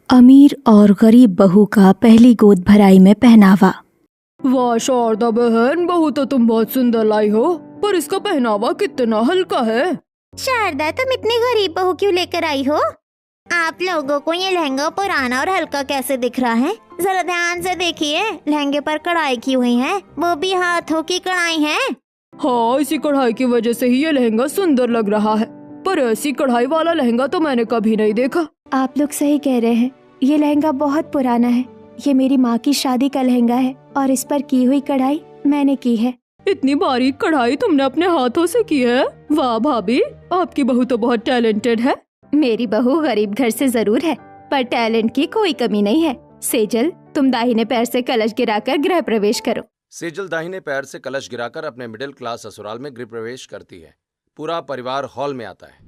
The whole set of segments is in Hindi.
अमीर और गरीब बहू का पहली गोद भराई में पहनावा। वाह शारदा बहन, बहू तो तुम बहुत सुंदर लाई हो, पर इसका पहनावा कितना हल्का है। शारदा, तुम इतनी गरीब बहू क्यों लेकर आई हो? आप लोगों को ये लहंगा पुराना और हल्का कैसे दिख रहा है? जरा ध्यान से देखिए, लहंगे पर कढ़ाई की हुई है, वो भी हाथों की कढ़ाई है। हाँ, इसी कढ़ाई की वजह से ही ये लहंगा सुंदर लग रहा है, पर ऐसी कढ़ाई वाला लहंगा तो मैंने कभी नहीं देखा। आप लोग सही कह रहे हैं, ये लहंगा बहुत पुराना है। ये मेरी माँ की शादी का लहंगा है और इस पर की हुई कढ़ाई मैंने की है। इतनी बारीक कढ़ाई तुमने अपने हाथों से की है? वाह भाभी, आपकी बहू तो बहुत टैलेंटेड है। मेरी बहू गरीब घर से जरूर है, पर टैलेंट की कोई कमी नहीं है। सेजल, तुम दाहिने पैर से कलश गिराकर गृह प्रवेश करो। सेजल दाहिने पैर से कलश गिराकर अपने मिडिल क्लास ससुराल में गृह प्रवेश करती है। पूरा परिवार हॉल में आता है।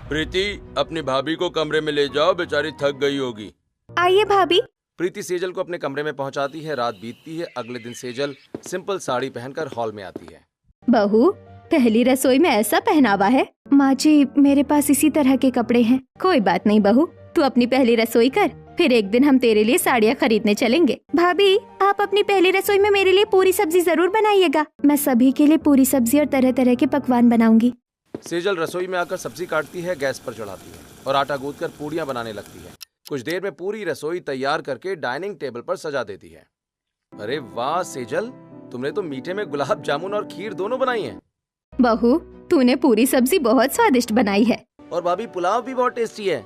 प्रीति, अपनी भाभी को कमरे में ले जाओ, बेचारी थक गई होगी। आइए भाभी। प्रीति सेजल को अपने कमरे में पहुंचाती है। रात बीतती है। अगले दिन सेजल सिंपल साड़ी पहनकर हॉल में आती है। बहू, पहली रसोई में ऐसा पहनावा है? माँ जी, मेरे पास इसी तरह के कपड़े हैं। कोई बात नहीं बहू, तू अपनी पहली रसोई कर, फिर एक दिन हम तेरे लिए साड़ियाँ खरीदने चलेंगे। भाभी, आप अपनी पहली रसोई में मेरे लिए पूरी सब्जी जरूर बनाइएगा। मैं सभी के लिए पूरी सब्जी और तरह तरह के पकवान बनाऊंगी। सेजल रसोई में आकर सब्जी काटती है, गैस पर चढ़ाती है और आटा गूंथकर पूड़ियाँ बनाने लगती है। कुछ देर में पूरी रसोई तैयार करके डाइनिंग टेबल पर सजा देती है। अरे वाह सेजल, तुमने तो मीठे में गुलाब जामुन और खीर दोनों बनाई हैं। बहू, तूने पूरी सब्जी बहुत स्वादिष्ट बनाई है। और भाभी, पुलाव भी बहुत टेस्टी है।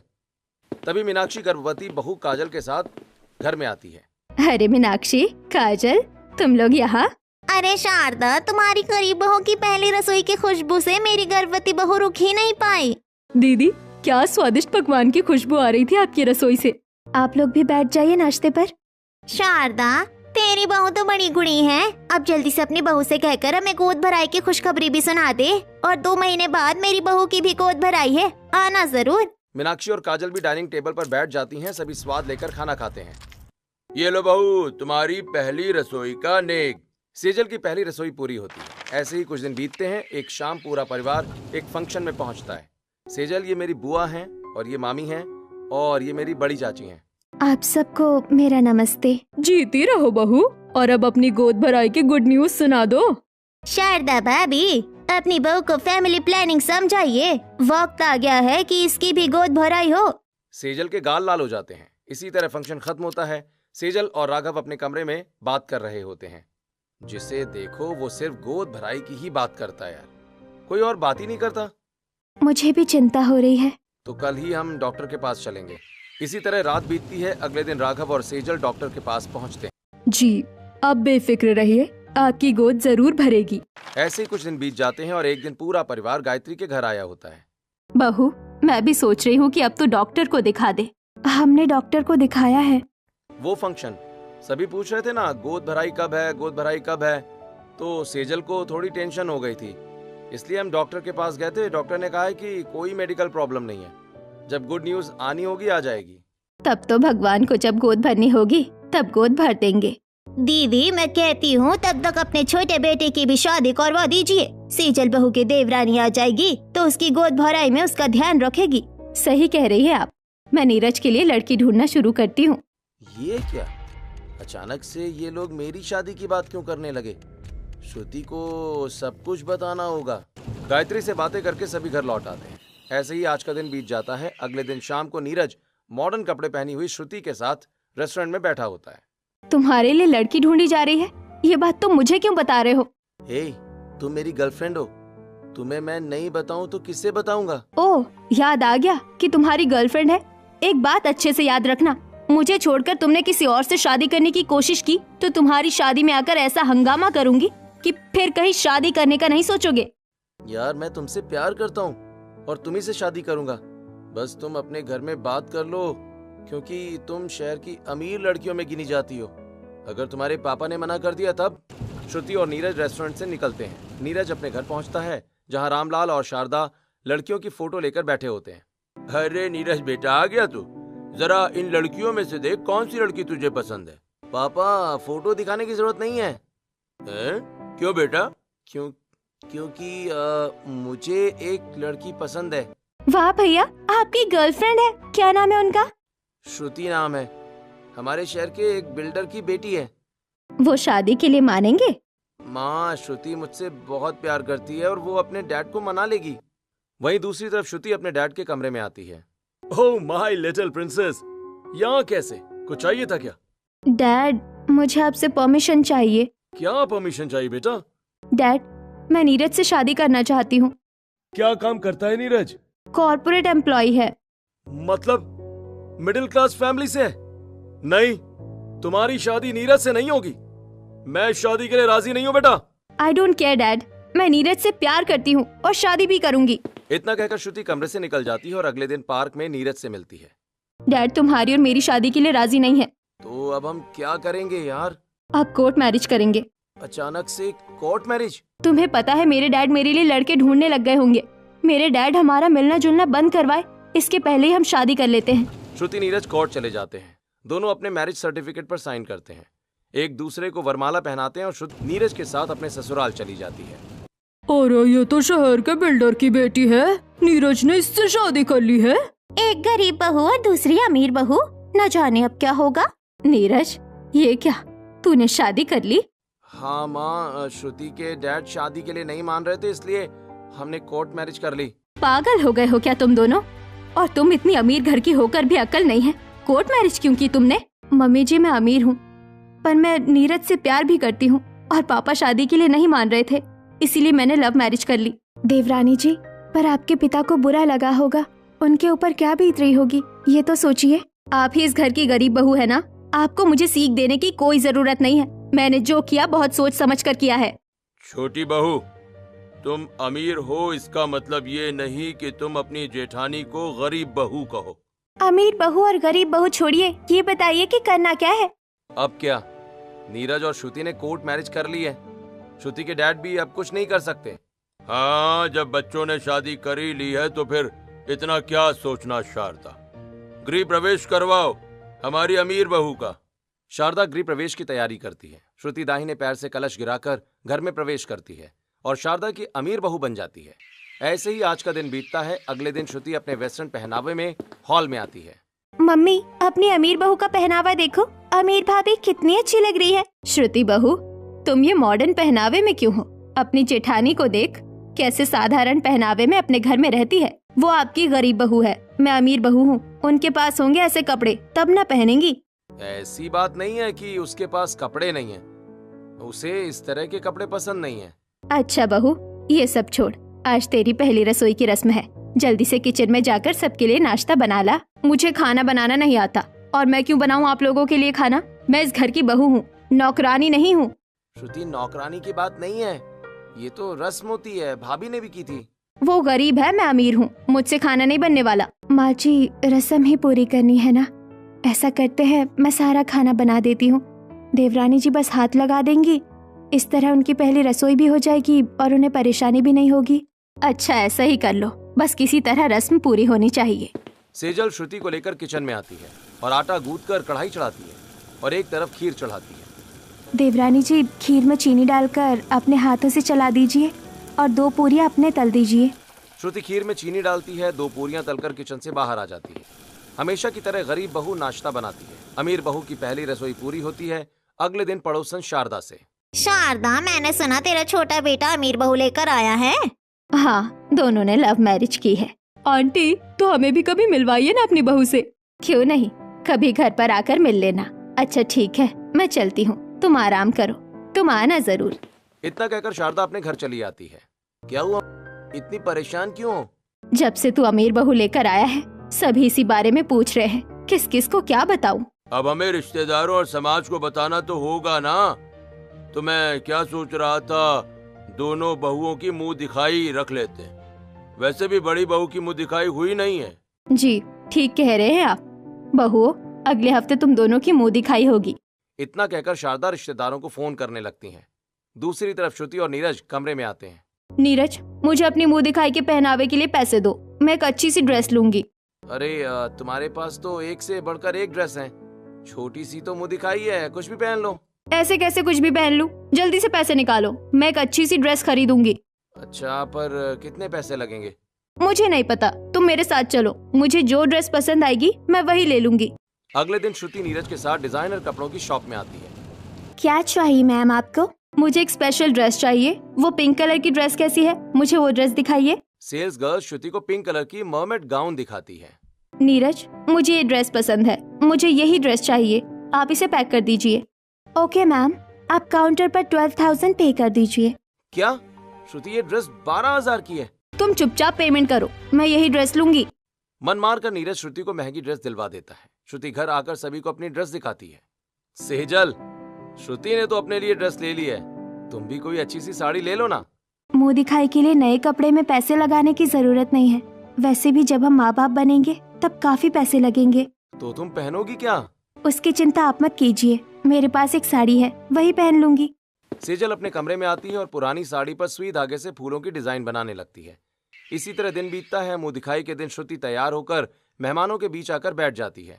तभी मीनाक्षी गर्भवती बहू काजल के साथ घर में आती है। अरे मीनाक्षी, काजल, तुम लोग यहाँ? अरे शारदा, तुम्हारी गरीब बहू की पहली रसोई की खुशबू से मेरी गर्भवती बहू रुक ही नहीं पाई। दीदी, क्या स्वादिष्ट पकवान की खुशबू आ रही थी आपकी रसोई से। आप लोग भी बैठ जाइए नाश्ते पर। शारदा, तेरी बहू तो बड़ी गुणी है। अब जल्दी से अपनी बहू से कहकर हमें गोद भराई की खुशखबरी भी सुना दे। और 2 महीने बाद मेरी बहू की भी गोद भराई है, आना जरूर। मीनाक्षी और काजल भी डाइनिंग टेबल पर बैठ जाती हैं। सभी स्वाद लेकर खाना खाते हैं। ये लो बहू, तुम्हारी पहली रसोई का नेक। सेजल की पहली रसोई पूरी होती है। ऐसे ही कुछ दिन बीतते हैं। एक शाम पूरा परिवार एक फंक्शन में पहुंचता है। सेजल, ये मेरी बुआ हैं, और ये मामी हैं, और ये मेरी बड़ी चाची हैं। आप सबको मेरा नमस्ते। जीती रहो बहू, और अब अपनी गोद भराई की गुड न्यूज सुना दो। शारदा भाभी, अपनी बहू को फैमिली प्लानिंग समझाइए। वक्त आ गया है कि इसकी भी गोद भराई हो। सेजल के गाल लाल हो जाते हैं। इसी तरह फंक्शन खत्म होता है। सेजल और राघव अपने कमरे में बात कर रहे होते हैं। जिसे देखो वो सिर्फ गोद भराई की ही बात करता है यार, कोई और बात ही नहीं करता। मुझे भी चिंता हो रही है। तो कल ही हम डॉक्टर के पास चलेंगे। इसी तरह रात बीतती है। अगले दिन राघव और सेजल डॉक्टर के पास पहुंचते हैं। जी, अब बेफिक्र रहिए, आपकी गोद जरूर भरेगी। ऐसे ही कुछ दिन बीत जाते हैं और एक दिन पूरा परिवार गायत्री के घर आया होता है। बहू, मैं भी सोच रही हूँ कि अब तो डॉक्टर को दिखा दे। हमने डॉक्टर को दिखाया है। वो फंक्शन सभी पूछ रहे थे ना, गोद भराई कब है, गोद भराई कब है। तो सेजल को थोड़ी टेंशन हो गई थी, इसलिए हम डॉक्टर के पास गए थे। डॉक्टर ने कहा है कि कोई मेडिकल प्रॉब्लम नहीं है, जब गुड न्यूज आनी होगी आ जाएगी। तब तो भगवान को जब गोद भरनी होगी तब गोद भर देंगे। दीदी, मैं कहती हूँ तब तक अपने छोटे बेटे की भी शादी करवा दीजिए। सेजल बहू की देवरानी आ जाएगी तो उसकी गोद भराई में उसका ध्यान रखेगी। सही कह रही है आप। मैं नीरज के लिए लड़की ढूंढना शुरू करती हूँ। ये क्या, अचानक से ये लोग मेरी शादी की बात क्यों करने लगे? श्रुति को सब कुछ बताना होगा। गायत्री से बातें करके सभी घर लौट आते हैं। ऐसे ही आज का दिन बीत जाता है। अगले दिन शाम को नीरज मॉडर्न कपड़े पहनी हुई श्रुति के साथ रेस्टोरेंट में बैठा होता है। तुम्हारे लिए लड़की ढूंढी जा रही है, ये बात तुम मुझे क्यों बता रहे हो? हे, तुम मेरी गर्लफ्रेंड हो। तुम्हें मैं नहीं बताऊं तो किससे बताऊंगा? ओह, याद आ गया कि तुम्हारी गर्लफ्रेंड है। एक बात अच्छे से याद रखना, मुझे छोड़कर तुमने किसी और से शादी करने की कोशिश की तो तुम्हारी शादी में आकर ऐसा हंगामा करूंगी कि फिर कहीं शादी करने का नहीं सोचोगे। यार, मैं तुमसे प्यार करता हूँ और तुम्ही से शादी करूंगा। बस तुम अपने घर में बात कर लो, क्योंकि तुम शहर की अमीर लड़कियों में गिनी जाती हो। अगर तुम्हारे पापा ने मना कर दिया तब। श्रुति और नीरज रेस्टोरेंट से निकलते हैं। नीरज अपने घर पहुंचता है, जहां रामलाल और शारदा लड़कियों की फोटो लेकर बैठे होते हैं। अरे नीरज बेटा, आ गया तू? जरा इन लड़कियों में से देख कौन सी लड़की तुझे पसंद है। पापा, फोटो दिखाने की जरूरत नहीं है। क्यों बेटा? क्योंकि मुझे एक लड़की पसंद है। वाह भैया, आपकी गर्लफ्रेंड है, क्या नाम है उनका? श्रुति नाम है, हमारे शहर के एक बिल्डर की बेटी है। वो शादी के लिए मानेंगे? माँ, श्रुति मुझसे बहुत प्यार करती है और वो अपने डैड को मना लेगी। वहीं दूसरी तरफ श्रुति अपने डैड के कमरे में आती है। ओह माय लिटिल प्रिंसेस, यहाँ कैसे? कुछ चाहिए था क्या? डैड, मुझे आपसे परमिशन चाहिए। क्या परमिशन चाहिए बेटा? डैड, मैं नीरज से शादी करना चाहती हूँ। क्या काम करता है नीरज? कॉर्पोरेट एम्प्लॉय है। मतलब मिडिल क्लास फैमिली से है? नहीं, तुम्हारी शादी नीरज से नहीं होगी। मैं शादी के लिए राजी नहीं हूँ बेटा। आई डोंट केयर डैड, मैं नीरज से प्यार करती हूँ और शादी भी करूंगी। इतना कहकर श्रुति कमरे से निकल जाती है और अगले दिन पार्क में नीरज से मिलती है। डैड, तुम्हारी और मेरी शादी के लिए राजी नहीं है। तो अब हम क्या करेंगे यार? आप कोर्ट मैरिज करेंगे। अचानक से कोर्ट मैरिज? तुम्हें पता है मेरे डैड मेरे लिए लड़के ढूंढने लग गए होंगे। मेरे डैड हमारा मिलना जुलना बंद करवाए, इसके पहले ही हम शादी कर लेते हैं। श्रुति नीरज कोर्ट चले जाते हैं। दोनों अपने मैरिज सर्टिफिकेट पर साइन करते हैं, एक दूसरे को वरमाला पहनाते हैं और श्रुति नीरज के साथ अपने ससुराल चली जाती है। और ये तो शहर के बिल्डर की बेटी है, नीरज ने इससे शादी कर ली है। एक गरीब बहू और दूसरी अमीर बहू, न जाने अब क्या होगा। नीरज, ये क्या, तूने शादी कर ली? हाँ माँ, श्रुति के डैड शादी के लिए नहीं मान रहे थे, इसलिए हमने कोर्ट मैरिज कर ली। पागल हो गए हो क्या तुम दोनों? और तुम इतनी अमीर घर की होकर भी अक्ल नहीं है, कोर्ट मैरिज क्यों की तुमने? मम्मी जी, मैं अमीर हूँ, पर मैं नीरज से प्यार भी करती हूँ और पापा शादी के लिए नहीं मान रहे थे, इसीलिए मैंने लव मैरिज कर ली। देवरानी जी, पर आपके पिता को बुरा लगा होगा, उनके ऊपर क्या बीत रही होगी, ये तो सोचिए। आप ही इस घर की गरीब बहू है ना, आपको मुझे सीख देने की कोई जरूरत नहीं है। मैंने जो किया बहुत सोच समझ कर किया है। छोटी बहू, तुम अमीर हो इसका मतलब ये नहीं कि तुम अपनी जेठानी को गरीब बहू कहो। अमीर बहू और गरीब बहू छोड़िए, ये बताइए कि करना क्या है? अब क्या, नीरज और श्रुति ने कोर्ट मैरिज कर ली है, श्रुति के डैड भी अब कुछ नहीं कर सकते। हाँ, जब बच्चों ने शादी कर ही ली है तो फिर इतना क्या सोचना। शारदा, गृह प्रवेश करवाओ हमारी अमीर बहू का। शारदा गृह प्रवेश की तैयारी करती है। श्रुति दाहिने पैर से कलश गिराकर घर में प्रवेश करती है और शारदा की अमीर बहू बन जाती है। ऐसे ही आज का दिन बीतता है। अगले दिन श्रुति अपने वेस्टर्न पहनावे में हॉल में आती है। मम्मी, अपनी अमीर बहू का पहनावा देखो, अमीर भाभी कितनी अच्छी लग रही है। श्रुति बहू, तुम ये मॉडर्न पहनावे में क्यों हो? अपनी जेठानी को देख, कैसे साधारण पहनावे में अपने घर में रहती है। वो आपकी गरीब बहू है, मैं अमीर बहू हूँ। उनके पास होंगे ऐसे कपड़े, तब ना पहनेंगी। ऐसी बात नहीं है कि उसके पास कपड़े नहीं है, उसे इस तरह के कपड़े पसंद नहीं है। अच्छा बहू, ये सब छोड़, आज तेरी पहली रसोई की रस्म है। जल्दी से किचन में जाकर सबके लिए नाश्ता बना ला। मुझे खाना बनाना नहीं आता, और मैं क्यों बनाऊं आप लोगों के लिए खाना? मैं इस घर की बहू हूँ, नौकरानी नहीं हूँ। श्रुति, नौकरानी की बात नहीं है, ये तो रस्म होती है, भाभी ने भी की थी। वो गरीब है, मैं अमीर हूँ, मुझसे खाना नहीं बनने वाला। माँ जी, रस्म ही पूरी करनी है ना, ऐसा करते हैं, मैं सारा खाना बना देती हूँ। देवरानी जी बस हाथ लगा देंगी, इस तरह उनकी पहली रसोई भी हो जाएगी और उन्हें परेशानी भी नहीं होगी। अच्छा, ऐसा ही कर लो, बस किसी तरह रस्म पूरी होनी चाहिए। सेजल श्रुति को लेकर किचन में आती है और आटा गूंथकर कढ़ाई चढ़ाती है और एक तरफ खीर चढ़ाती है। देवरानी जी, खीर में चीनी डालकर अपने हाथों से चला दीजिए और 2 पूरियां अपने तल दीजिए। श्रुति खीर में चीनी डालती है, 2 पूरियां तलकर किचन से बाहर आ जाती है। हमेशा की तरह गरीब बहू नाश्ता बनाती है। अमीर बहू की पहली रसोई पूरी होती है। अगले दिन पड़ोसन शारदा से, शारदा, मैंने सुना तेरा छोटा बेटा अमीर बहू लेकर आया है। हाँ, दोनों ने लव मैरिज की है। आंटी, तो हमें भी कभी मिलवाइए ना अपनी बहू से। क्यों नहीं, कभी घर पर आकर मिल लेना। अच्छा ठीक है, मैं चलती हूँ, तुम आराम करो, तुम आना जरूर। इतना कहकर शारदा अपने घर चली आती है। क्या हुआ, इतनी परेशान क्यों हो? जब से तू अमीर बहू लेकर आया है, सभी इसी बारे में पूछ रहे हैं, किस किस को क्या बताऊं? अब हमें रिश्तेदारों और समाज को बताना तो होगा ना। तो मैं क्या सोच रहा था, दोनों बहुओं की मुंह दिखाई रख लेते हैं। वैसे भी बड़ी बहू की मुंह दिखाई हुई नहीं है। जी, ठीक कह रहे हैं आप। बहुओं, अगले हफ्ते तुम दोनों की मुंह दिखाई होगी। इतना कहकर शारदा रिश्तेदारों को फोन करने लगती हैं। दूसरी तरफ श्रुति और नीरज कमरे में आते हैं। नीरज, मुझे अपनी मुंह दिखाई के पहनावे के लिए पैसे दो, मैं एक अच्छी सी ड्रेस लूंगी। अरे तुम्हारे पास तो एक से बढ़कर एक ड्रेस है, छोटी सी तो मुंह दिखाई है, कुछ भी पहन लो। ऐसे कैसे कुछ भी पहन लूं? जल्दी से पैसे निकालो, मैं एक अच्छी सी ड्रेस खरीदूंगी। अच्छा, पर कितने पैसे लगेंगे? मुझे नहीं पता, तुम मेरे साथ चलो, मुझे जो ड्रेस पसंद आएगी मैं वही ले लूंगी। अगले दिन श्रुति नीरज के साथ डिजाइनर कपड़ों की शॉप में आती है। क्या चाहिए मैम आपको? मुझे एक स्पेशल ड्रेस चाहिए। वो पिंक कलर की ड्रेस कैसी है? मुझे वो ड्रेस दिखाइए। सेल्स गर्ल श्रुति को पिंक कलर की मर्मेड गाउन दिखाती है। नीरज, मुझे ये ड्रेस पसंद है, मुझे यही ड्रेस चाहिए, आप इसे पैक कर दीजिए। ओके मैम, आप काउंटर पर 12,000 पे कर दीजिए। क्या? श्रुति, ये ड्रेस 12,000 की है। तुम चुपचाप पेमेंट करो, मैं यही ड्रेस लूंगी। मन मार कर नीरज श्रुति को महंगी ड्रेस दिलवा देता है। श्रुति घर आकर सभी को अपनी ड्रेस दिखाती है। सेजल, श्रुति ने तो अपने लिए ड्रेस ले ली है, तुम भी कोई अच्छी सी साड़ी ले लो ना। मुंह दिखाई के लिए नए कपड़े में पैसे लगाने की जरूरत नहीं है। वैसे भी जब हम माँ बाप बनेंगे तब काफी पैसे लगेंगे। तो तुम पहनोगी क्या? उसकी चिंता आप मत कीजिए, मेरे पास एक साड़ी है, वही पहन लूंगी। सेजल अपने कमरे में आती है और पुरानी साड़ी पर सुई धागे से फूलों की डिजाइन बनाने लगती है। इसी तरह दिन बीतता है। मुंह दिखाई के दिन श्रुति तैयार होकर मेहमानों के बीच आकर बैठ जाती है।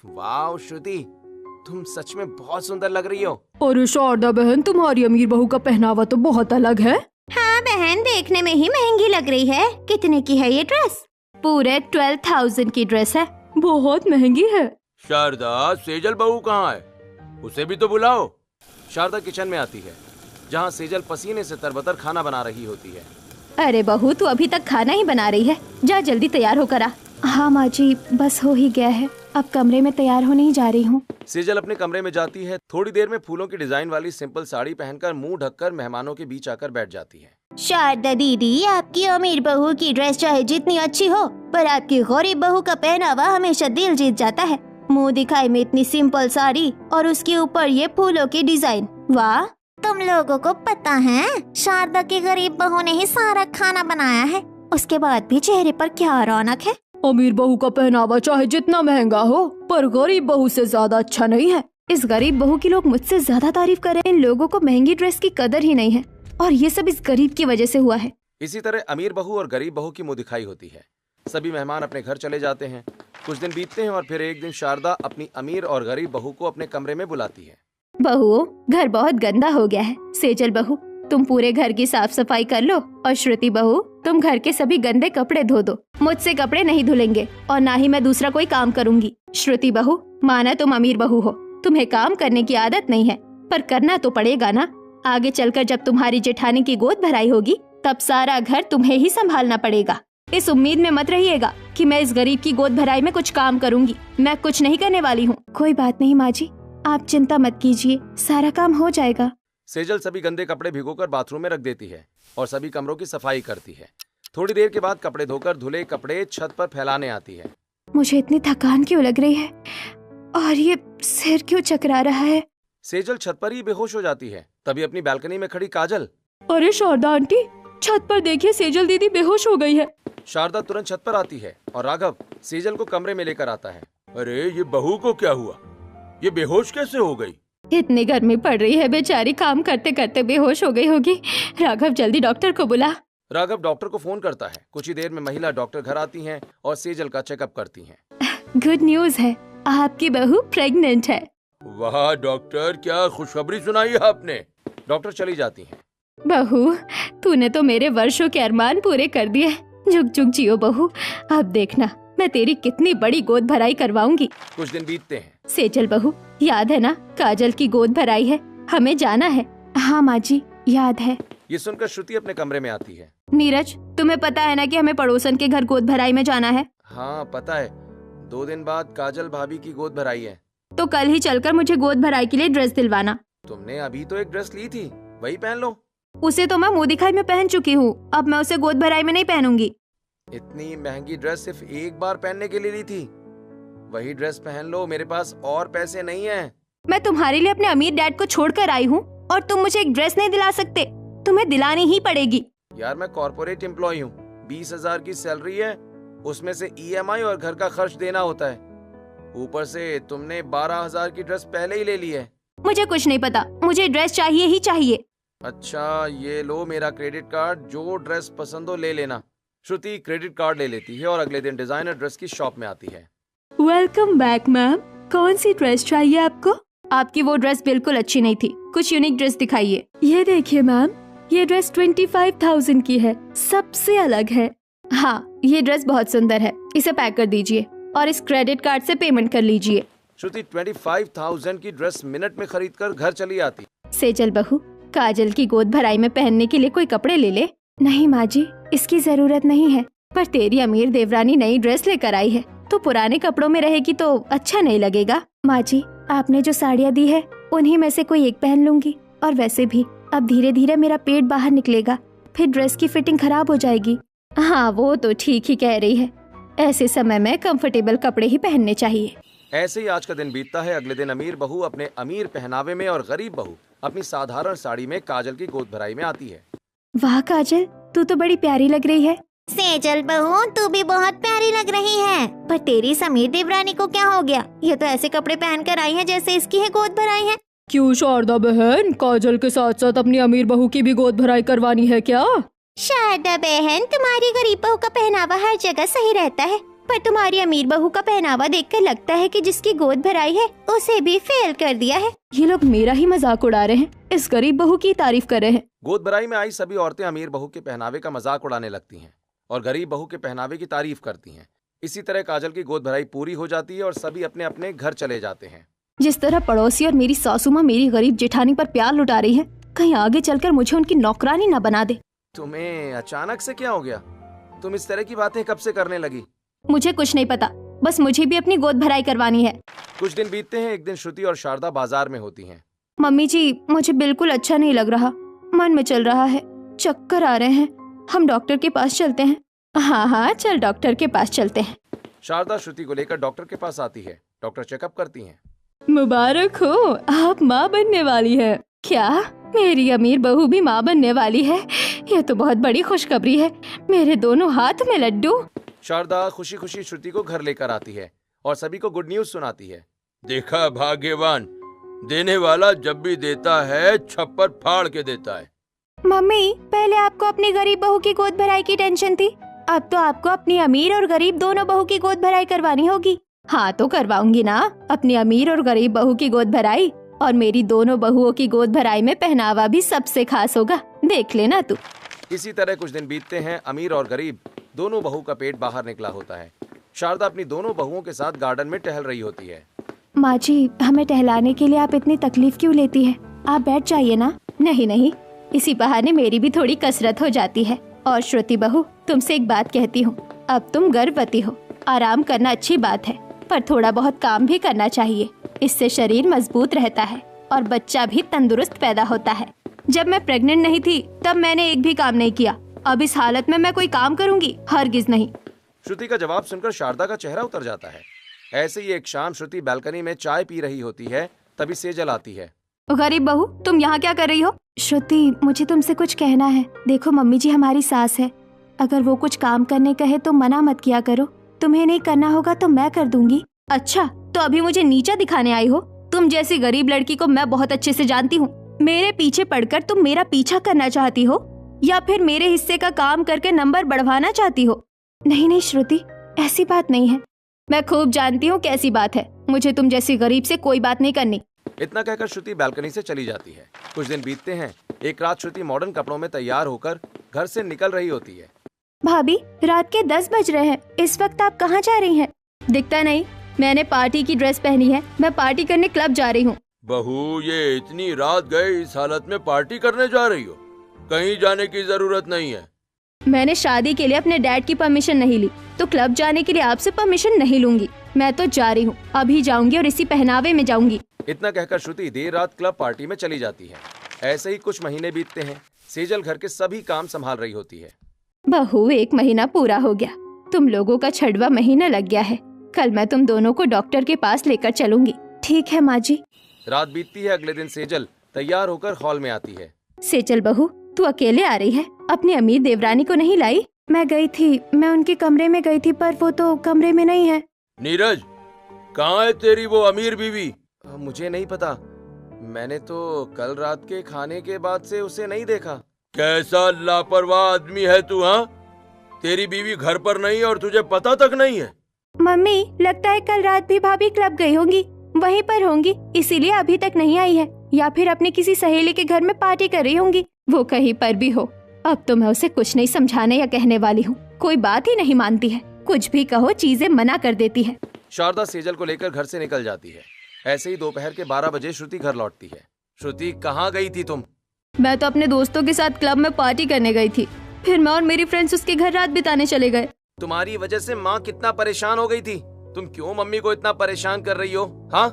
वाह श्रुति, तुम सच में बहुत सुंदर लग रही हो। अरे शारदा बहन, तुम्हारी अमीर बहू का पहनावा तो बहुत अलग है। हाँ बहन, देखने में ही महंगी लग रही है। कितने की है ये ड्रेस? पूरे 12,000 की ड्रेस है। बहुत महंगी है। शारदा, सेजल बहू कहाँ है? उसे भी तो बुलाओ। शारदा किचन में आती है, जहाँ सेजल पसीने से तरबतर खाना बना रही होती है। अरे बहू, तू अभी तक खाना ही बना रही है, जा जल्दी तैयार होकर आ। हाँ माँ जी, बस हो ही गया है, अब कमरे में तैयार होने ही जा रही हूँ। सेजल अपने कमरे में जाती है। थोड़ी देर में फूलों की डिजाइन वाली सिंपल साड़ी पहनकर मुंह ढककर मेहमानों के बीच आकर बैठ जाती है। शारदा दीदी, आपकी अमीर बहू की ड्रेस चाहे जितनी अच्छी हो, पर आपकी गरीब बहू का पहनावा हमेशा दिल जीत जाता है। मुंह दिखाई में इतनी सिंपल साड़ी और उसके ऊपर ये फूलों की डिजाइन, वाह। तुम लोगों को पता है, शारदा की गरीब बहू ने ही सारा खाना बनाया है, उसके बाद भी चेहरे पर क्या रौनक है। अमीर बहू का पहनावा चाहे जितना महंगा हो, पर गरीब बहू से ज्यादा अच्छा नहीं है। इस गरीब बहू की लोग मुझसे ज्यादा तारीफ कर रहे हैं। इन लोगों को महंगी ड्रेस की कदर ही नहीं है, और ये सब इस गरीब की वजह से हुआ है। इसी तरह अमीर बहू और गरीब बहू की मुंह दिखाई होती है। सभी मेहमान अपने घर चले जाते हैं। कुछ दिन बीतते हैं और फिर एक दिन शारदा अपनी अमीर और गरीब बहू को अपने कमरे में बुलाती है। बहू, घर बहुत गंदा हो गया है। सेजल बहू, तुम पूरे घर की साफ सफाई कर लो, और श्रुति बहू, तुम घर के सभी गंदे कपड़े धो दो। मुझसे कपड़े नहीं धुलेंगे और ना ही मैं दूसरा कोई काम करूंगी। श्रुति बहू, माना तुम अमीर बहू हो, तुम्हें काम करने की आदत नहीं है, पर करना तो पड़ेगा ना। आगे चलकर जब तुम्हारी जेठानी की गोद भराई होगी, तब सारा घर तुम्हें ही संभालना पड़ेगा। इस उम्मीद में मत रहिएगा कि मैं इस गरीब की गोद भराई में कुछ काम करूंगी। मैं कुछ नहीं करने वाली हूँ। कोई बात नहीं माँ जी, आप चिंता मत कीजिए, सारा काम हो जाएगा। सेजल सभी गंदे कपड़े भिगोकर बाथरूम में रख देती है और सभी कमरों की सफाई करती है। थोड़ी देर के बाद कपड़े धोकर धुले कपड़े छत पर फैलाने आती है। मुझे इतनी थकान क्यों लग रही है, और ये सिर क्यों चकरा रहा है। सेजल छत पर ही बेहोश हो जाती है। तभी अपनी बालकनी में खड़ी काजल, अरे शारदा आंटी, छत पर देखिए, सेजल दीदी बेहोश हो गई है। शारदा तुरंत छत पर आती है और राघव सेजल को कमरे में लेकर आता है। अरे ये बहू को क्या हुआ? ये बेहोश कैसे हो गई? इतनी गर्मी पड़ रही है, बेचारी काम करते करते बेहोश हो गई होगी। राघव, जल्दी डॉक्टर को बुला। राघव डॉक्टर को फोन करता है। कुछ ही देर में महिला डॉक्टर घर आती हैं और सेजल का चेकअप करती हैं। गुड न्यूज है, आपकी बहू प्रेग्नेंट है। वाह डॉक्टर, क्या खुशखबरी सुनाई है आपने। डॉक्टर चली जाती हैं। बहू, तूने तो मेरे वर्षों के अरमान पूरे कर दिए। झुक झुक जियो बहू, अब देखना मैं तेरी कितनी बड़ी गोद भराई करवाऊंगी। कुछ दिन बीतते हैं। सेजल बहू, याद है ना, काजल की गोद भराई है, हमें जाना है। हाँ माँ जी, याद है। ये सुनकर श्रुति अपने कमरे में आती है। नीरज, तुम्हें पता है ना कि हमें पड़ोसन के घर गोद भराई में जाना है। हाँ पता है, 2 दिन बाद काजल भाभी की गोद भराई है। तो कल ही चलकर मुझे गोद भराई के लिए ड्रेस दिलवाना। तुमने अभी तो एक ड्रेस ली थी, वही पहन लो। उसे तो मैं मुंह दिखाई में पहन चुकी हूँ, अब मैं उसे गोद भराई में नहीं पहनूंगी। इतनी महंगी ड्रेस सिर्फ एक बार पहनने के लिए ली थी, वही ड्रेस पहन लो, मेरे पास और पैसे नहीं हैं। मैं तुम्हारे लिए अपने अमीर डैड को छोड़कर आई हूँ और तुम मुझे एक ड्रेस नहीं दिला सकते, तुम्हें दिलानी ही पड़ेगी। यार मैं कॉर्पोरेट एम्प्लॉय हूँ, 20,000 की सैलरी है, उसमें से EMI और घर का खर्च देना होता है। ऊपर से तुमने 12,000 की ड्रेस पहले ही ले ली है। मुझे कुछ नहीं पता, मुझे ड्रेस चाहिए ही चाहिए। अच्छा ये लो मेरा क्रेडिट कार्ड, जो ड्रेस पसंद हो ले लेना। श्रुति क्रेडिट कार्ड ले लेती है और अगले दिन डिजाइनर ड्रेस की शॉप में आती है। वेलकम बैक मैम, कौन सी ड्रेस चाहिए आपको? आपकी वो ड्रेस बिल्कुल अच्छी नहीं थी, कुछ यूनिक ड्रेस दिखाइए। ये देखिए मैम, ये ड्रेस 25,000 की है, सबसे अलग है। हाँ, ये ड्रेस बहुत सुंदर है, इसे पैक कर दीजिए। और इस क्रेडिट कार्ड से पेमेंट कर लीजिए। श्रुति 25,000 की ड्रेस मिनट में खरीद कर घर चली आती। सेजल बहू, काजल की गोद भराई में पहनने के लिए कोई कपड़े ले ले। नहीं माँ जी, इसकी जरूरत नहीं है, पर तेरी अमीर देवरानी नई ड्रेस लेकर आई है तो पुराने कपड़ों में रहेगी तो अच्छा नहीं लगेगा। माँ जी, आपने जो साड़ियाँ दी है उन्हीं में से कोई एक पहन लूंगी। और वैसे भी अब धीरे धीरे मेरा पेट बाहर निकलेगा, फिर ड्रेस की फिटिंग खराब हो जाएगी। हाँ, वो तो ठीक ही कह रही है, ऐसे समय में कंफर्टेबल कपड़े ही पहनने चाहिए। ऐसे ही आज का दिन बीतता है। अगले दिन अमीर बहू अपने अमीर पहनावे में और गरीब बहू अपनी साधारण साड़ी में काजल की गोद भराई में आती है। वाह काजल, तू तो बड़ी प्यारी लग रही है। सेजल बहू, तू भी बहुत प्यारी लग रही है, पर तेरी समीर देवरानी को क्या हो गया? ये तो ऐसे कपड़े पहन कर आई है जैसे इसकी है गोद भराई है। क्यों शारदा बहन, काजल के साथ साथ अपनी अमीर बहू की भी गोद भराई करवानी है क्या? शारदा बहन, तुम्हारी गरीब बहू का पहनावा हर जगह सही रहता है, पर तुम्हारी अमीर बहू का पहनावा देखकर लगता है कि जिसकी गोद भराई है उसे भी फेल कर दिया है। ये लोग मेरा ही मजाक उड़ा रहे हैं, इस गरीब बहू की तारीफ कर रहे हैं। गोद भराई में आई सभी औरतें अमीर बहू के पहनावे का मजाक उड़ाने लगती हैं और गरीब बहू के पहनावे की तारीफ करती हैं। इसी तरह काजल की गोद भराई पूरी हो जाती है और सभी अपने अपने घर चले जाते हैं। जिस तरह पड़ोसी और मेरी सासू माँ मेरी गरीब जेठानी पर प्यार लुटा रही है, कहीं आगे चलकर मुझे उनकी नौकरानी न बना दे। तुम्हें अचानक से क्या हो गया? तुम इस तरह की बातें कब से करने लगी? मुझे कुछ नहीं पता, बस मुझे भी अपनी गोद भराई करवानी है। कुछ दिन बीतते हैं। एक दिन श्रुति और शारदा बाजार में होती हैं। मम्मी जी, मुझे बिल्कुल अच्छा नहीं लग रहा, मन में चल रहा है, चक्कर आ रहे हैं, हम डॉक्टर के पास चलते हैं। हाँ हाँ, चल डॉक्टर के पास चलते हैं। शारदा श्रुति को लेकर डॉक्टर के पास आती है। डॉक्टर चेकअप करती हैं। मुबारक हो, आप माँ बनने वाली है। क्या मेरी अमीर बहू भी माँ बनने वाली है? ये तो बहुत बड़ी खुशखबरी है, मेरे दोनों हाथ में लड्डू। शारदा खुशी खुशी श्रुति को घर लेकर आती है और सभी को गुड न्यूज सुनाती है। देखा भाग्यवान, देने वाला जब भी देता है छप्पर फाड़ के देता है। मम्मी, पहले आपको अपनी गरीब बहू की गोद भराई की टेंशन थी, अब तो आपको अपनी अमीर और गरीब दोनों बहू की गोद भराई करवानी होगी। हाँ तो करवाऊंगी ना, अपनी अमीर और गरीब बहू की गोद भराई, और मेरी दोनों बहुओं की गोद भराई में पहनावा भी सबसे खास होगा, देख लेना तू। इसी तरह कुछ दिन बीतते हैं। अमीर और गरीब दोनों बहू का पेट बाहर निकला होता है। शारदा अपनी दोनों बहुओं के साथ गार्डन में टहल रही होती है। माँ जी, हमें टहलाने के लिए आप इतनी तकलीफ क्यों लेती है? आप बैठ जाइए ना। नहीं नहीं, इसी बहाने मेरी भी थोड़ी कसरत हो जाती है। और श्रुति बहू, तुमसे एक बात कहती हूँ, अब तुम गर्भवती हो, आराम करना अच्छी बात है, पर थोड़ा बहुत काम भी करना चाहिए, इससे शरीर मजबूत रहता है और बच्चा भी तंदुरुस्त पैदा होता है। जब मैं प्रेग्नेंट नहीं थी तब मैंने एक भी काम नहीं किया, अब इस हालत में मैं कोई काम करूँगी? हरगिज नहीं। श्रुति का जवाब सुनकर शारदा का चेहरा उतर जाता है। ऐसे ही एक शाम श्रुति बालकनी में चाय पी रही होती है, तभी सेजल आती है। गरीब बहू, तुम यहाँ क्या कर रही हो? श्रुति, मुझे तुमसे कुछ कहना है। देखो मम्मी जी हमारी सास है, अगर वो कुछ काम करने कहे तो मना मत किया करो, तुम्हें नहीं करना होगा तो मैं कर दूंगी। अच्छा, तो अभी मुझे नीचा दिखाने आई हो? तुम जैसी गरीब लड़की को मैं बहुत अच्छे से जानती हूँ। मेरे पीछे पड़कर तुम मेरा पीछा करना चाहती हो या फिर मेरे हिस्से का काम करके नंबर बढ़वाना चाहती हो? नहीं नहीं श्रुति, ऐसी बात नहीं है। मैं खूब जानती हूँ कैसी बात है, मुझे तुम जैसी गरीब से कोई बात नहीं करनी। इतना कहकर श्रुति बालकनी से चली जाती है। कुछ दिन बीतते हैं। एक रात श्रुति मॉडर्न कपड़ों में तैयार होकर घर से निकल रही होती है। भाभी, रात के 10 बज रहे हैं, इस वक्त आप कहाँ जा रही हैं? दिखता नहीं, मैंने पार्टी की ड्रेस पहनी है, मैं पार्टी करने क्लब जा रही हूँ। बहू, ये इतनी रात गए इस हालत में पार्टी करने जा रही हो? कहीं जाने की जरूरत नहीं है। मैंने शादी के लिए अपने डैड की परमिशन नहीं ली, तो क्लब जाने के लिए आपसे परमिशन नहीं लूंगी। मैं तो जा रही हूँ, अभी जाऊंगी और इसी पहनावे में जाऊंगी। इतना कहकर श्रुति देर रात क्लब पार्टी में चली जाती है। ऐसे ही कुछ महीने बीतते हैं। सेजल घर के सभी काम संभाल रही होती है। बहू, 1 महीना पूरा हो गया, तुम लोगों का 6वां महीना लग गया है। कल मैं तुम दोनों को डॉक्टर के पास लेकर चलूंगी। ठीक है माँ जी। रात बीतती है। अगले दिन सेजल तैयार होकर हॉल में आती है। सेजल बहू, तू अकेले आ रही है, अपनी अमीर देवरानी को नहीं लाई? मैं गई थी, मैं उनके कमरे में गई थी, पर वो तो कमरे में नहीं है। नीरज, कहाँ है तेरी वो अमीर बीवी? मुझे नहीं पता, मैंने तो कल रात के खाने के बाद से उसे नहीं देखा। कैसा लापरवाह आदमी है तू, हाँ? तेरी बीवी घर पर नहीं और तुझे पता तक नहीं है? मम्मी, लगता है कल रात भी भाभी क्लब गई होंगी, वहीं पर होंगी, इसीलिए अभी तक नहीं आई है, या फिर अपनी किसी सहेली के घर में पार्टी कर रही होंगी। वो कहीं पर भी हो, अब तो मैं उसे कुछ नहीं समझाने या कहने वाली हूँ, कोई बात ही नहीं मानती है। कुछ भी कहो चीजें मना कर देती है। शारदा सेजल को लेकर घर से निकल जाती है। ऐसे ही दोपहर के 12 बजे श्रुति घर लौटती है। श्रुति, कहाँ गई थी तुम? मैं तो अपने दोस्तों के साथ क्लब में पार्टी करने गई थी। फिर मैं और मेरी फ्रेंड्स उसके घर रात बिताने चले गए। तुम्हारी वजह से माँ कितना परेशान हो गई थी। तुम क्यों मम्मी को इतना परेशान कर रही हो? हाँ,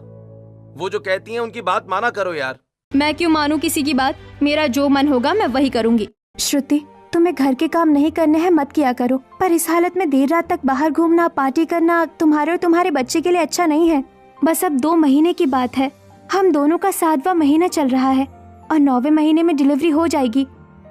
वो जो कहती हैं उनकी बात माना करो यार। मैं क्यों मानूं किसी की बात? मेरा जो मन होगा मैं वही करूंगी। श्रुति, तुम्हें घर के काम नहीं करने हैं मत किया करो, पर इस हालत में देर रात तक बाहर घूमना, पार्टी करना तुम्हारे और तुम्हारे बच्चे के लिए अच्छा नहीं है। बस अब 2 महीने की बात है। हम दोनों का 7वां महीना चल रहा है और 9वें महीने में डिलीवरी हो जाएगी।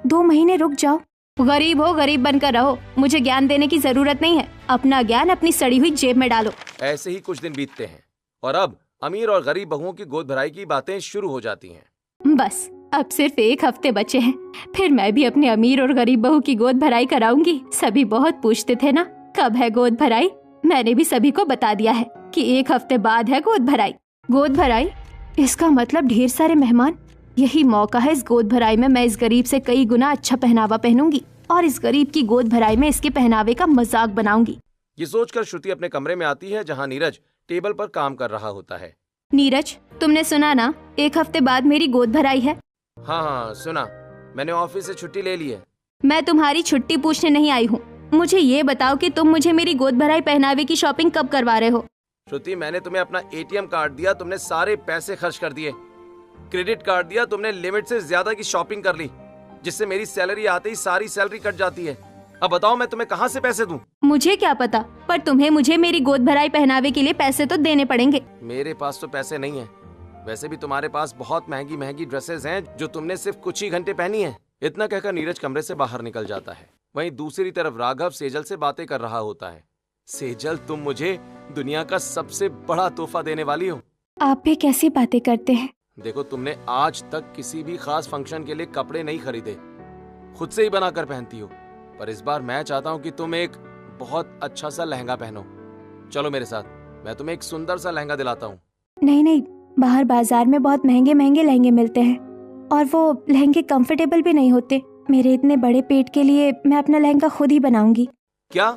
2 महीने रुक जाओ। गरीब हो गरीब बनकर रहो, मुझे ज्ञान देने की जरूरत नहीं है। अपना ज्ञान अपनी सड़ी हुई जेब में डालो। ऐसे ही कुछ दिन बीतते हैं और अब अमीर और गरीब बहुओं की गोद भराई की बातें शुरू हो जाती हैं। बस अब सिर्फ 1 हफ्ते बचे हैं, फिर मैं भी अपने अमीर और गरीब बहू की गोद भराई कराऊंगी। सभी बहुत पूछते थे ना कब है गोद भराई। मैंने भी सभी को बता दिया है कि 1 हफ्ते बाद है गोद भराई। गोद भराई? इसका मतलब ढेर सारे मेहमान। यही मौका है इस गोद भराई में मैं इस गरीब से कई गुना अच्छा पहनावा पहनूंगी और इस गरीब की गोद भराई में इसके पहनावे का मजाक बनाऊंगी। ये सोचकर श्रुति अपने कमरे में आती है जहाँ नीरज टेबल पर काम कर रहा होता है। नीरज, तुमने सुना ना 1 हफ्ते बाद मेरी गोद भराई है? हाँ, सुना। मैंने ऑफिस से छुट्टी ले ली है। मैं तुम्हारी छुट्टी पूछने नहीं आई हूँ। मुझे ये बताओ कि तुम मुझे मेरी गोद भराई पहनावे की शॉपिंग कब करवा रहे हो? श्रुति, मैंने तुम्हें अपना ATM कार्ड दिया, तुमने सारे पैसे खर्च कर दिए। क्रेडिट कार्ड दिया, तुमने लिमिट से ज्यादा की शॉपिंग कर ली, जिससे मेरी सैलरी आते ही सारी सैलरी कट जाती है। अब बताओ मैं तुम्हें कहाँ से पैसे दूं? मुझे क्या पता, पर तुम्हें मुझे मेरी गोद भराई पहनावे के लिए पैसे तो देने पड़ेंगे। मेरे पास तो पैसे नहीं है। वैसे भी तुम्हारे पास बहुत महंगी महंगी ड्रेसेस हैं जो तुमने सिर्फ कुछ ही घंटे पहनी है। इतना कहकर नीरज कमरे से बाहर निकल जाता है। वहीं दूसरी तरफ राघव सेजल से बातें कर रहा होता है। सेजल, तुम मुझे दुनिया का सबसे बड़ा तोहफा देने वाली हो। आप भी कैसी बातें करते हैं? देखो, तुमने आज तक किसी भी खास फंक्शन के लिए कपड़े नहीं खरीदे, खुद से ही बनाकर पहनती हो। पर इस बार मैं चाहता हूँ कि तुम एक बहुत अच्छा सा लहंगा पहनो। चलो मेरे साथ, मैं तुम्हें एक सुंदर सा लहंगा दिलाता हूँ। नहीं नहीं, बाहर बाजार में बहुत महंगे महंगे लहंगे मिलते हैं और वो लहंगे कंफर्टेबल भी नहीं होते। मेरे इतने बड़े पेट के लिए मैं अपना लहंगा खुद ही बनाऊंगी। क्या?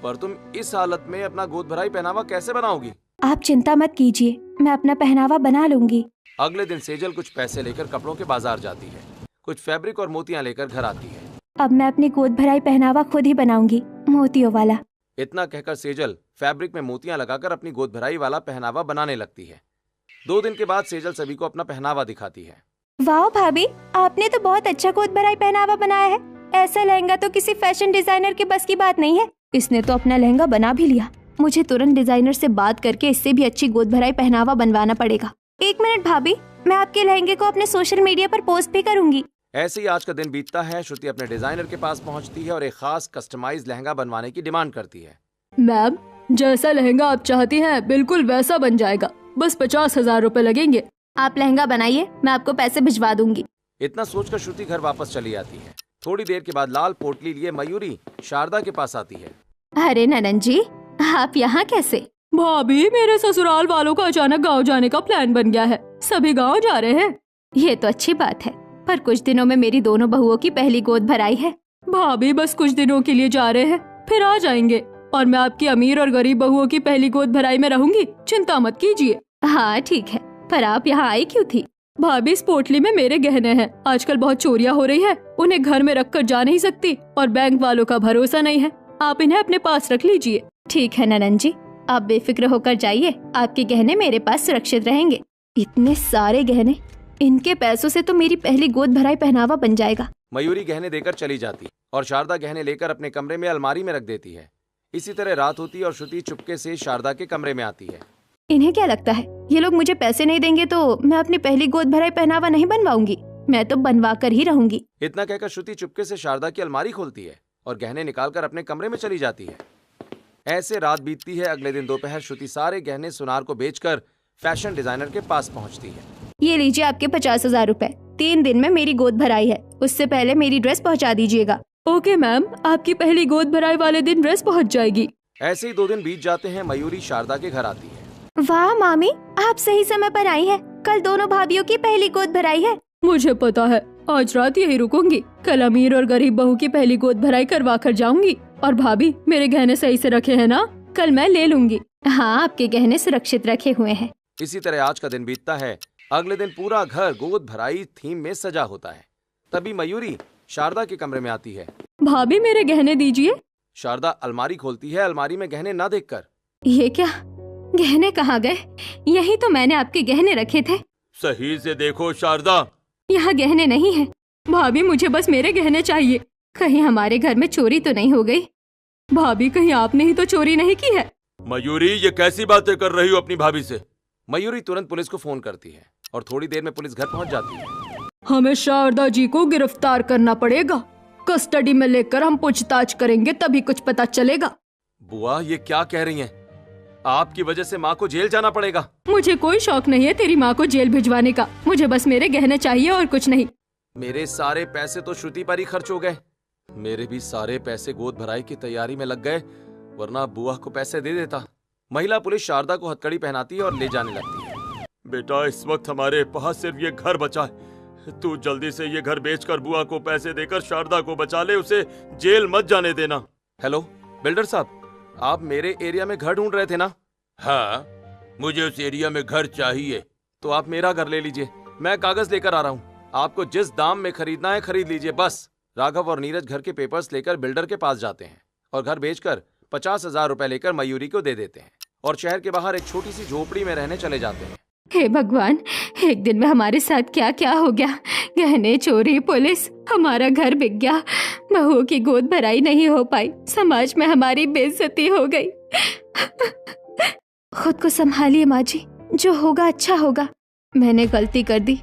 पर तुम इस हालत में अपना गोद भराई पहनावा कैसे बनाओगी? आप चिंता मत कीजिए, मैं अपना पहनावा बना लूंगी। अगले दिन सेजल कुछ पैसे लेकर कपड़ों के बाजार जाती है, कुछ फैब्रिक और मोतियां लेकर घर आती है। अब मैं अपनी गोद भराई पहनावा खुद ही बनाऊंगी, मोतियों वाला। इतना कहकर सेजल फैब्रिक में मोतियां लगाकर अपनी गोद भराई वाला पहनावा बनाने लगती है। 2 दिन के बाद सेजल सभी को अपना पहनावा दिखाती है। वाह भाभी, आपने तो बहुत अच्छा गोद भराई पहनावा बनाया है। ऐसा लहंगा तो किसी फैशन डिजाइनर के बस की बात नहीं है। इसने तो अपना लहंगा बना भी लिया। मुझे तुरंत डिजाइनर से बात करके इससे भी अच्छी गोद भराई पहनावा बनवाना पड़ेगा। 1 मिनट भाभी, मैं आपके लहंगे को अपने सोशल मीडिया पर पोस्ट भी करूंगी। ऐसे ही आज का दिन बीतता है। श्रुति अपने डिजाइनर के पास पहुंचती है और एक खास कस्टमाइज लहंगा बनवाने की डिमांड करती है। मैम, जैसा लहंगा आप चाहती हैं बिल्कुल वैसा बन जाएगा, बस 50,000 रुपए लगेंगे। आप लहंगा बनाइए, मैं आपको पैसे भिजवा दूंगी। इतना सोचकर श्रुति घर वापस चली आती है। थोड़ी देर के बाद लाल पोटली लिए मयूरी शारदा के पास आती है। अरे ननन जी, आप यहाँ कैसे? भाभी, मेरे ससुराल वालों का अचानक गांव जाने का प्लान बन गया है। सभी गांव जा रहे हैं। ये तो अच्छी बात है, पर कुछ दिनों में मेरी दोनों बहुओं की पहली गोद भराई है। भाभी, बस कुछ दिनों के लिए जा रहे हैं, फिर आ जाएंगे और मैं आपकी अमीर और गरीब बहुओं की पहली गोद भराई में रहूंगी। चिंता मत कीजिए। हाँ ठीक है, पर आप यहाँ आई क्यों थी? भाभी, इस पोटली में मेरे गहने हैं। आजकल बहुत चोरियां हो रही है, उन्हें घर में रख कर जा नहीं सकती और बैंक वालों का भरोसा नहीं है। आप इन्हें अपने पास रख लीजिए। ठीक है ननन जी, आप बेफिक्र होकर जाइए, आपके गहने मेरे पास सुरक्षित रहेंगे। इतने सारे गहने, इनके पैसों से तो मेरी पहली गोद भराई पहनावा बन जाएगा। मयूरी गहने देकर चली जाती और शारदा गहने लेकर अपने कमरे में अलमारी में रख देती है। इसी तरह रात होती है और श्रुति चुपके से शारदा के कमरे में आती है। इन्हें क्या लगता है, ये लोग मुझे पैसे नहीं देंगे तो मैं अपनी पहली गोद भराई पहनावा नहीं बनवाऊंगी? मैं तो बनवा कर ही रहूंगी। इतना कहकर श्रुति चुपके से शारदा की अलमारी खोलती है और गहने निकालकर अपने कमरे में चली जाती है। ऐसे रात बीतती है। अगले दिन दोपहर श्रुति सारे गहने सुनार को बेचकर फैशन डिजाइनर के पास पहुंचती है। ये लीजिए आपके 50,000 रुपए। 3 दिन में मेरी गोद भराई है, उससे पहले मेरी ड्रेस पहुंचा दीजिएगा। ओके मैम, आपकी पहली गोद भराई वाले दिन ड्रेस पहुंच जाएगी। ऐसे ही 2 दिन बीत जाते हैं। मयूरी शारदा के घर आती है। वाह मामी, आप सही समय पर आई हैं। कल दोनों भाभियों की पहली गोद भराई है। मुझे पता है, आज रात यही रुकूंगी। कल अमीर और गरीब बहू की पहली गोद भराई करवा कर जाऊंगी। और भाभी मेरे गहने सही से रखे हैं ना? कल मैं ले लूंगी। हाँ, आपके गहने सुरक्षित रखे हुए हैं। इसी तरह आज का दिन बीतता है। अगले दिन पूरा घर गोद भराई थीम में सजा होता है। तभी मयूरी शारदा के कमरे में आती है। भाभी मेरे गहने दीजिए। शारदा अलमारी खोलती है, अलमारी में गहने ना देखकर। ये क्या, गहने कहाँ गए? यही तो मैंने आपके गहने रखे थे। सही से देखो शारदा। यहाँ गहने नहीं है। भाभी मुझे बस मेरे गहने चाहिए। कहीं हमारे घर में चोरी तो नहीं हो गई? भाभी कहीं आपने ही तो चोरी नहीं की है? मयूरी, ये कैसी बातें कर रही हो अपनी भाभी से? मयूरी तुरंत पुलिस को फोन करती है और थोड़ी देर में पुलिस घर पहुंच जाती है। हमें शारदा जी को गिरफ्तार करना पड़ेगा। कस्टडी में लेकर हम पूछताछ करेंगे, तभी कुछ पता चलेगा। बुआ, ये क्या कह रही हैं? आपकी वजह से माँ को जेल जाना पड़ेगा। मुझे कोई शौक नहीं है तेरी माँ को जेल भिजवाने का। मुझे बस मेरे गहने चाहिए और कुछ नहीं। मेरे सारे पैसे तो श्रुति पर ही खर्च हो गए। मेरे भी सारे पैसे गोद भराई की तैयारी में लग गए, वरना बुआ को पैसे दे देता। महिला पुलिस शारदा को हथकड़ी पहनाती है और ले जाने लगती है। बेटा, इस वक्त हमारे पास सिर्फ ये घर बचा है। तू जल्दी से ये घर बेचकर बुआ को पैसे देकर शारदा को बचा ले, उसे जेल मत जाने देना। हेलो बिल्डर साहब, आप मेरे एरिया में घर ढूंढ रहे थे ना? हाँ, मुझे उस एरिया में घर चाहिए। तो आप मेरा घर ले लीजिए, मैं कागज लेकर आ रहा हूँ। आपको जिस दाम में खरीदना है खरीद लीजिए बस। राघव और नीरज घर के पेपर्स लेकर बिल्डर के पास जाते हैं और घर बेचकर 50,000 रुपए लेकर मयूरी को दे देते हैं और शहर के बाहर एक छोटी सी झोपड़ी में रहने चले जाते हैं। हे भगवान, एक दिन में हमारे साथ क्या क्या हो गया। गहने चोरी, पुलिस, हमारा घर बिक गया, बहू की गोद भराई नहीं हो पाई, समाज में हमारी बेइज्जती हो गई। खुद को संभालिए माँ जी, जो होगा अच्छा होगा। मैंने गलती कर दी,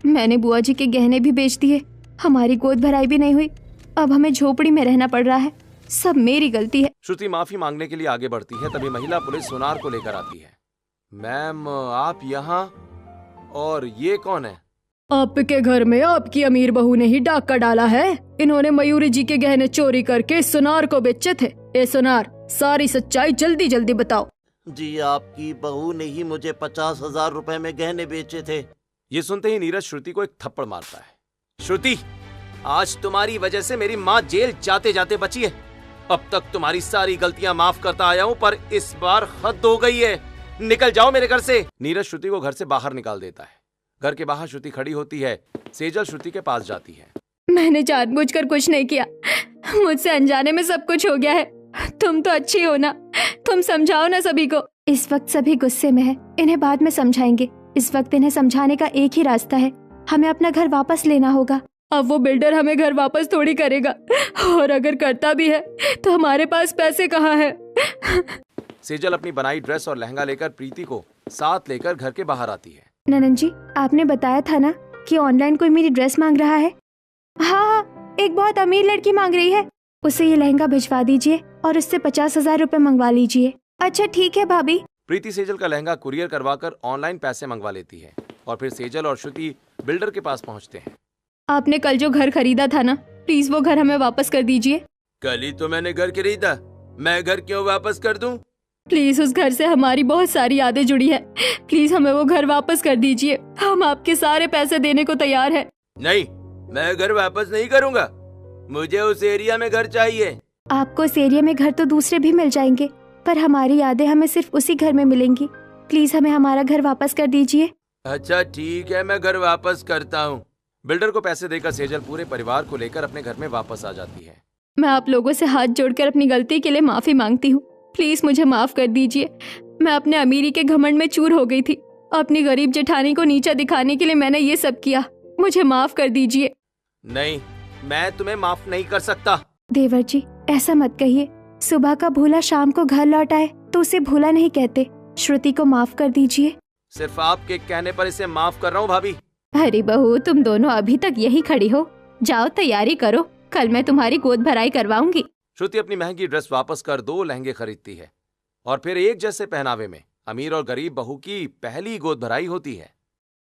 मैंने बुआ जी के गहने भी बेच दिए, हमारी गोद भराई भी नहीं हुई, अब हमें झोपड़ी में रहना पड़ रहा है। सब मेरी गलती है। श्रुति माफी मांगने के लिए आगे बढ़ती है, तभी महिला पुलिस सोनार को लेकर आती है। मैम, आप यहाँ, और ये कौन है? आपके घर में आपकी अमीर बहू ने ही डाका डाला है। इन्होंने मयूरी जी के गहने चोरी करके सुनार को बेचे थे। ए सुनार, सारी सच्चाई जल्दी जल्दी बताओ। जी, आपकी बहू ने ही मुझे 50,000 रुपए में गहने बेचे थे। ये सुनते ही नीरज श्रुति को एक थप्पड़ मारता है। श्रुति, आज तुम्हारी वजह से मेरी माँ जेल जाते जाते बची है। अब तक तुम्हारी सारी गलतियां माफ करता आया हूँ, पर इस बार हद हो गई है। निकल जाओ मेरे घर से। नीरज श्रुति को घर से बाहर निकाल देता है। घर के बाहर श्रुति खड़ी होती है। सेजल श्रुति के पास जाती है। मैंने जानबूझकर कुछ नहीं किया, मुझसे अनजाने में सब कुछ हो गया है। तुम तो अच्छी हो ना, तुम समझाओ ना सभी को। इस वक्त सभी गुस्से में है, इन्हें बाद में समझाएंगे। इस वक्त इन्हें समझाने का एक ही रास्ता है, हमें अपना घर वापस लेना होगा। अब वो बिल्डर हमें घर वापस थोड़ी करेगा, और अगर करता भी है तो हमारे पास पैसे कहाँ है। सेजल अपनी बनाई ड्रेस और लहंगा लेकर प्रीति को साथ लेकर घर के बाहर आती है। ननन जी, आपने बताया था ना कि ऑनलाइन कोई मेरी ड्रेस मांग रहा है। हाँ, एक बहुत अमीर लड़की मांग रही है, उसे ये लहंगा भिजवा दीजिए और उससे 50,000 रुपए मंगवा लीजिए। अच्छा ठीक है भाभी। प्रीति सेजल का लहंगा कुरियर करवाकर ऑनलाइन पैसे मंगवा लेती है और फिर सेजल और श्रुति बिल्डर के पास पहुंचते हैं। आपने कल जो घर खरीदा था ना, प्लीज वो घर हमें वापस कर दीजिए। कल ही तो मैंने घर खरीदा, मैं घर क्यों वापस कर दूं? प्लीज, उस घर से हमारी बहुत सारी यादें जुड़ी है। प्लीज हमें वो घर वापस कर दीजिए, हम आपके सारे पैसे देने को तैयार हैं। नहीं, मैं घर वापस नहीं करूंगा, मुझे उस एरिया में घर चाहिए। आपको उस एरिया में घर तो दूसरे भी मिल जाएंगे, पर हमारी यादें हमें सिर्फ उसी घर में मिलेंगी। प्लीज हमें हमारा घर वापस कर दीजिए। अच्छा ठीक है, मैं घर वापस करता हूँ। बिल्डर को पैसे देकर सेजल पूरे परिवार को लेकर अपने घर में वापस आ जाती है। मैं आप लोगों से हाथ जोड़कर अपनी गलती के लिए माफी मांगती हूँ। प्लीज मुझे माफ कर दीजिए। मैं अपने अमीरी के घमंड में चूर हो गई थी। अपनी गरीब जेठानी को नीचा दिखाने के लिए मैंने ये सब किया। मुझे माफ कर दीजिए। नहीं, मैं तुम्हें माफ नहीं कर सकता। देवर जी, ऐसा मत कहिए। सुबह का भूला शाम को घर लौट आए तो उसे भूला नहीं कहते। श्रुति को माफ कर दीजिए। सिर्फ आपके कहने पर इसे माफ कर रहा हूँ भाभी। अरे बहू, तुम दोनों अभी तक यही खड़ी हो, जाओ तैयारी करो, कल मैं तुम्हारी गोद भराई करवाऊंगी। श्रुति अपनी महंगी ड्रेस वापस कर 2 लहंगे खरीदती है और फिर एक जैसे पहनावे में अमीर और गरीब बहू की पहली गोद भराई होती है।